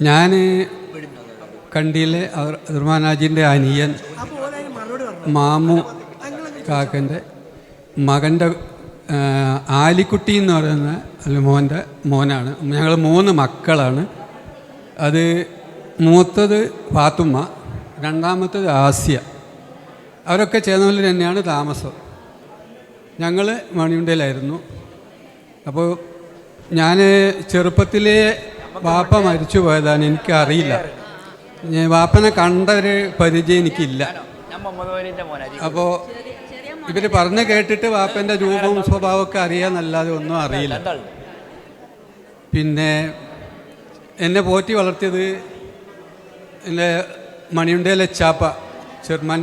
ഞാൻ കണ്ടിയിലെ അബ്ദുറഹ്മാനാജിൻ്റെ അനിയൻ മാമു കാക്കൻ്റെ മകൻ്റെ ആലിക്കുട്ടി എന്ന് പറയുന്ന മോനാണ്. ഞങ്ങൾ 3 മക്കളാണ്. അത് മൂത്തത് ഫാത്തുമ്മ, രണ്ടാമത്തത് ആസിയ. അവരൊക്കെ ചേർന്നവരിൽ തന്നെയാണ് താമസം. ഞങ്ങൾ മണിയുണ്ടയിലായിരുന്നു. അപ്പോൾ ഞാൻ ചെറുപ്പത്തിലേ വാപ്പ മരിച്ചു പോയതാണ്. എനിക്കറിയില്ല, വാപ്പനെ കണ്ട ഒരു പരിചയം എനിക്കില്ല. അപ്പോൾ ഇവർ പറഞ്ഞ് കേട്ടിട്ട് വാപ്പൻ്റെ രൂപവും സ്വഭാവമൊക്കെ അറിയാമെന്നല്ലാതെ ഒന്നും അറിയില്ല. പിന്നെ എന്നെ പോറ്റി വളർത്തിയത് എൻ്റെ മണിയുണ്ടയിലെ ചാപ്പ, ചെറുമാൻ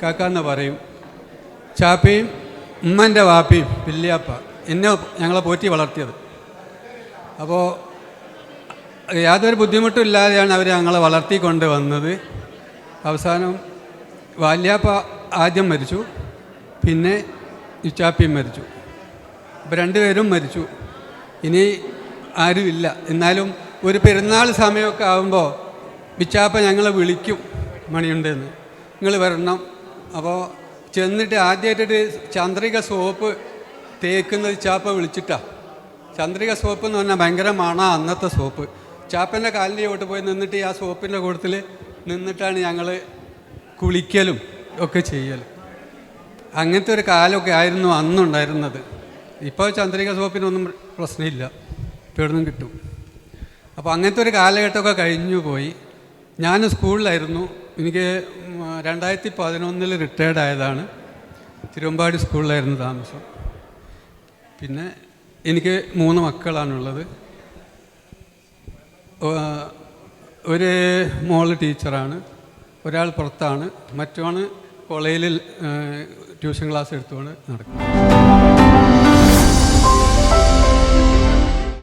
കാക്ക എന്ന് പറയും. ചാപ്പയും ഉമ്മൻ്റെ വാപ്പയും പിള്ളിയാപ്പ ഞങ്ങളെ പോറ്റി വളർത്തിയത്. അപ്പോൾ യാതൊരു ബുദ്ധിമുട്ടും ഇല്ലാതെയാണ് അവർ ഞങ്ങളെ വളർത്തിക്കൊണ്ട് വന്നത്. അവസാനം വാല്യാപ്പ ആദ്യം മരിച്ചു, പിന്നെ ഇച്ചാപ്പിയും മരിച്ചു. അപ്പോൾ 2 പേരും മരിച്ചു. ഇനി ആരുമില്ല. എന്നാലും ഒരു പെരുന്നാൾ സമയമൊക്കെ ആകുമ്പോൾ ഇച്ചാപ്പ ഞങ്ങളെ വിളിക്കും, മണിയുണ്ടെന്ന്, നിങ്ങൾ വരണം. അപ്പോൾ ചെന്നിട്ട് ആദ്യമായിട്ടൊരു ചന്ദ്രിക സോപ്പ് തേക്കുന്നത് ചാപ്പ വിളിച്ചിട്ടാണ്. ചന്ദ്രിക സോപ്പ് എന്ന് പറഞ്ഞാൽ ഭയങ്കര മണമാണ് അന്നത്തെ സോപ്പ്. ചാപ്പൻ്റെ കാലിൻ്റെ ചോട്ട് പോയി നിന്നിട്ട് ആ സോപ്പിൻ്റെ കൂട്ടത്തിൽ നിന്നിട്ടാണ് ഞങ്ങൾ കുളിക്കലും ഒക്കെ ചെയ്യലും. അങ്ങനത്തെ ഒരു കാലമൊക്കെ ആയിരുന്നു അന്നുണ്ടായിരുന്നത്. ഇപ്പോൾ ചന്ദ്രിക സോപ്പിനൊന്നും പ്രശ്നമില്ല, ഇപ്പോൾ എവിടെ നിന്നും കിട്ടും. അപ്പോൾ അങ്ങനത്തെ ഒരു കാലഘട്ടമൊക്കെ കഴിഞ്ഞു പോയി. ഞാൻ സ്കൂളിലായിരുന്നു. എനിക്ക് 2011 റിട്ടയർഡ് ആയതാണ്. തിരുവമ്പാടി സ്കൂളിലായിരുന്നു താമസം. പിന്നെ എനിക്ക് 3 മക്കളാണുള്ളത്. ഒരു മോള് ടീച്ചറാണ്, ഒരാൾ പുറത്താണ്, മറ്റോണ് കോളേജിൽ ട്യൂഷൻ ക്ലാസ് എടുത്തുകൊണ്ട് നടക്കും.